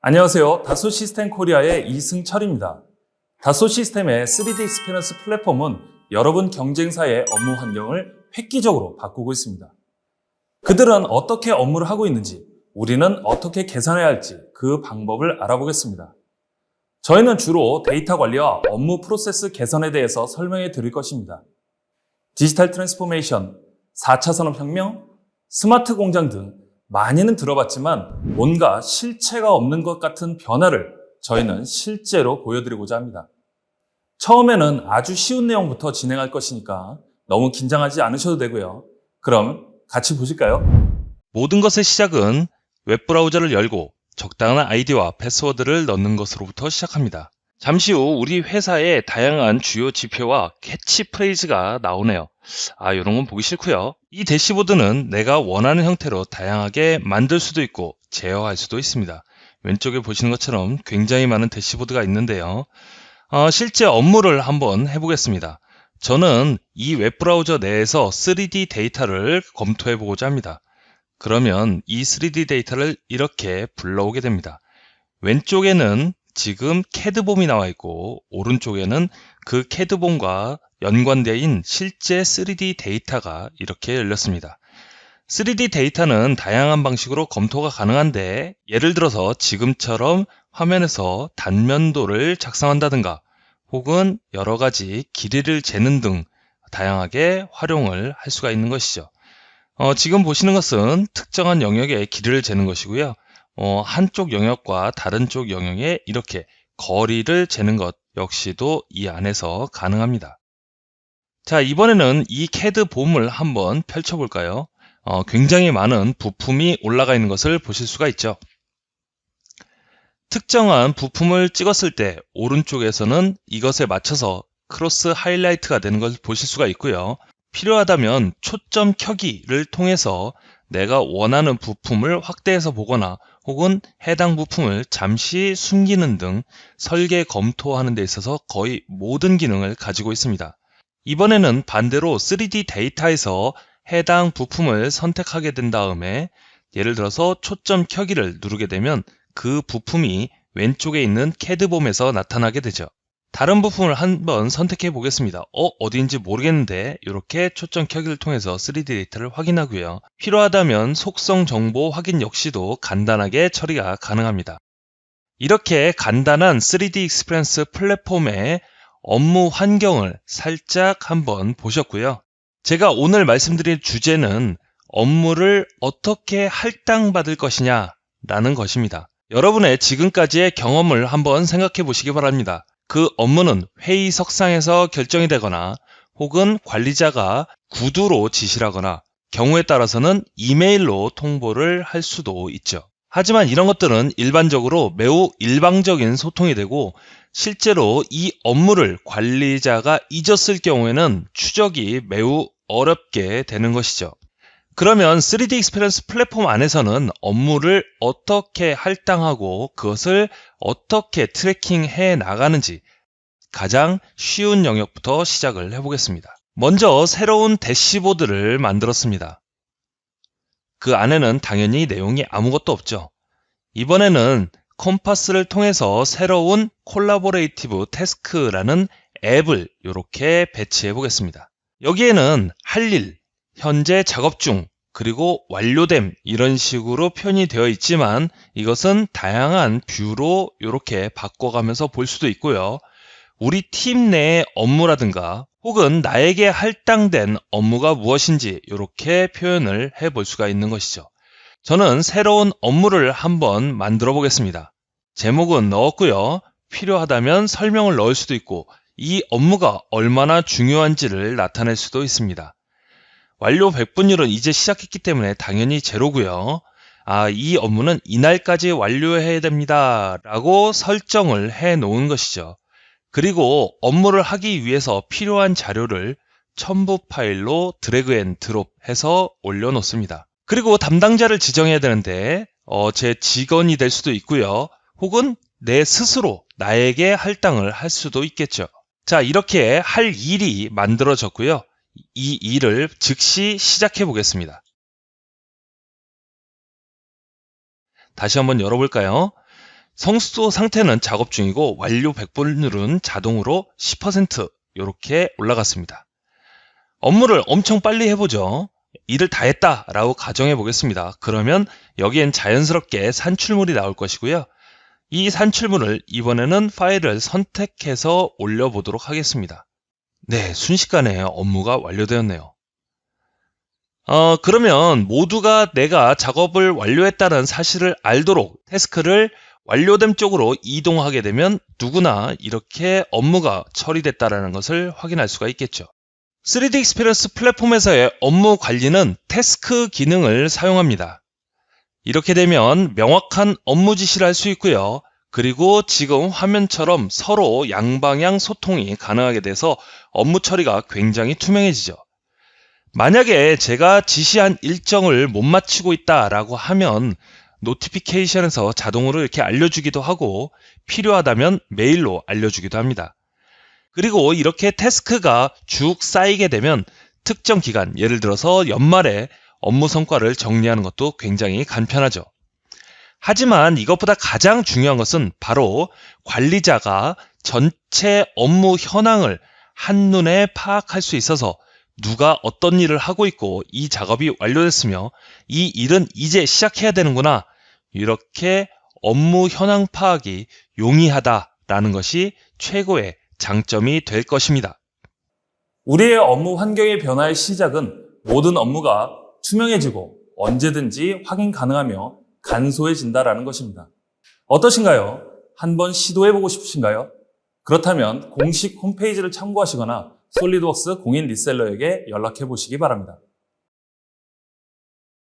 안녕하세요. 다소 시스템 코리아의 이승철입니다. 다소 시스템의 3D 익스피리언스 플랫폼은 여러분 경쟁사의 업무 환경을 획기적으로 바꾸고 있습니다. 그들은 어떻게 업무를 하고 있는지, 우리는 어떻게 개선해야 할지 그 방법을 알아보겠습니다. 저희는 주로 데이터 관리와 업무 프로세스 개선에 대해서 설명해 드릴 것입니다. 디지털 트랜스포메이션, 4차 산업혁명, 스마트 공장 등 많이는 들어봤지만 뭔가 실체가 없는 것 같은 변화를 저희는 실제로 보여드리고자 합니다. 처음에는 아주 쉬운 내용부터 진행할 것이니까 너무 긴장하지 않으셔도 되고요. 그럼 같이 보실까요? 모든 것의 시작은 웹브라우저를 열고 적당한 아이디와 패스워드를 넣는 것으로부터 시작합니다. 잠시 후 우리 회사의 다양한 주요 지표와 캐치프레이즈가 나오네요. 이런 건 보기 싫고요. 이 대시보드는 내가 원하는 형태로 다양하게 만들 수도 있고 제어할 수도 있습니다. 왼쪽에 보시는 것처럼 굉장히 많은 대시보드가 있는데요. 실제 업무를 한번 해보겠습니다. 저는 이 웹브라우저 내에서 3D 데이터를 검토해 보고자 합니다. 그러면 이 3D 데이터를 이렇게 불러오게 됩니다. 왼쪽에는 지금 CAD봄이 나와 있고 오른쪽에는 그 CAD봄과 연관되어 실제 3D 데이터가 이렇게 열렸습니다. 3D 데이터는 다양한 방식으로 검토가 가능한데 예를 들어서 지금처럼 화면에서 단면도를 작성한다든가 혹은 여러 가지 길이를 재는 등 다양하게 활용을 할 수가 있는 것이죠. 지금 보시는 것은 특정한 영역의 길이를 재는 것이고요. 한쪽 영역과 다른 쪽 영역에 이렇게 거리를 재는 것 역시도 이 안에서 가능합니다. 자, 이번에는 이 CAD봄을 한번 펼쳐볼까요? 굉장히 많은 부품이 올라가 있는 것을 보실 수가 있죠. 특정한 부품을 찍었을 때 오른쪽에서는 이것에 맞춰서 크로스 하이라이트가 되는 것을 보실 수가 있고요. 필요하다면 초점 켜기를 통해서 내가 원하는 부품을 확대해서 보거나 혹은 해당 부품을 잠시 숨기는 등 설계 검토하는 데 있어서 거의 모든 기능을 가지고 있습니다. 이번에는 반대로 3D 데이터에서 해당 부품을 선택하게 된 다음에 예를 들어서 초점 켜기를 누르게 되면 그 부품이 왼쪽에 있는 CAD봄에서 나타나게 되죠. 다른 부품을 한번 선택해 보겠습니다. 어디인지 모르겠는데 이렇게 초점 켜기를 통해서 3D 데이터를 확인하고요. 필요하다면 속성 정보 확인 역시도 간단하게 처리가 가능합니다. 이렇게 간단한 3D 익스피리언스 플랫폼의 업무 환경을 살짝 한번 보셨고요. 제가 오늘 말씀드릴 주제는 업무를 어떻게 할당받을 것이냐 라는 것입니다. 여러분의 지금까지의 경험을 한번 생각해 보시기 바랍니다. 그 업무는 회의석상에서 결정이 되거나 혹은 관리자가 구두로 지시를 하거나 경우에 따라서는 이메일로 통보를 할 수도 있죠. 하지만 이런 것들은 일반적으로 매우 일방적인 소통이 되고 실제로 이 업무를 관리자가 잊었을 경우에는 추적이 매우 어렵게 되는 것이죠. 그러면 3D 익스피리언스 플랫폼 안에서는 업무를 어떻게 할당하고 그것을 어떻게 트래킹해 나가는지 가장 쉬운 영역부터 시작을 해보겠습니다. 먼저 새로운 대시보드를 만들었습니다. 그 안에는 당연히 내용이 아무것도 없죠. 이번에는 컴파스를 통해서 새로운 콜라보레이티브 태스크라는 앱을 이렇게 배치해 보겠습니다. 여기에는 할 일, 현재 작업 중, 그리고 완료됨 이런 식으로 표현이 되어 있지만 이것은 다양한 뷰로 이렇게 바꿔가면서 볼 수도 있고요. 우리 팀 내의 업무라든가 혹은 나에게 할당된 업무가 무엇인지 이렇게 표현을 해볼 수가 있는 것이죠. 저는 새로운 업무를 한번 만들어 보겠습니다. 제목은 넣었고요. 필요하다면 설명을 넣을 수도 있고 이 업무가 얼마나 중요한지를 나타낼 수도 있습니다. 완료 100분율은 이제 시작했기 때문에 당연히 제로고요. 이 업무는 이날까지 완료해야 됩니다 라고 설정을 해 놓은 것이죠. 그리고 업무를 하기 위해서 필요한 자료를 첨부 파일로 드래그 앤 드롭 해서 올려놓습니다. 그리고 담당자를 지정해야 되는데 제 직원이 될 수도 있고요. 혹은 내 스스로 나에게 할당을 할 수도 있겠죠. 자, 이렇게 할 일이 만들어졌고요. 이 일을 즉시 시작해 보겠습니다. 다시 한번 열어볼까요? 성숙도 상태는 작업 중이고 완료 100분율은 자동으로 10% 이렇게 올라갔습니다. 업무를 엄청 빨리 해보죠. 일을 다 했다라고 가정해 보겠습니다. 그러면 여기엔 자연스럽게 산출물이 나올 것이고요. 이 산출물을 이번에는 파일을 선택해서 올려보도록 하겠습니다. 네, 순식간에 업무가 완료되었네요. 그러면 모두가 내가 작업을 완료했다는 사실을 알도록 태스크를 완료됨 쪽으로 이동하게 되면 누구나 이렇게 업무가 처리됐다는 것을 확인할 수가 있겠죠. 3D 익스피리언스 플랫폼에서의 업무 관리는 태스크 기능을 사용합니다. 이렇게 되면 명확한 업무 지시를 할 수 있고요. 그리고 지금 화면처럼 서로 양방향 소통이 가능하게 돼서 업무 처리가 굉장히 투명해지죠. 만약에 제가 지시한 일정을 못 마치고 있다라고 하면 노티피케이션에서 자동으로 이렇게 알려주기도 하고 필요하다면 메일로 알려주기도 합니다. 그리고 이렇게 태스크가 쭉 쌓이게 되면 특정 기간, 예를 들어서 연말에 업무 성과를 정리하는 것도 굉장히 간편하죠. 하지만 이것보다 가장 중요한 것은 바로 관리자가 전체 업무 현황을 한눈에 파악할 수 있어서 누가 어떤 일을 하고 있고 이 작업이 완료됐으며 이 일은 이제 시작해야 되는구나, 이렇게 업무 현황 파악이 용이하다라는 것이 최고의 장점이 될 것입니다. 우리의 업무 환경의 변화의 시작은 모든 업무가 투명해지고 언제든지 확인 가능하며 간소해진다라는 것입니다. 어떠신가요? 한번 시도해보고 싶으신가요? 그렇다면 공식 홈페이지를 참고하시거나 솔리드웍스 공인 리셀러에게 연락해 보시기 바랍니다.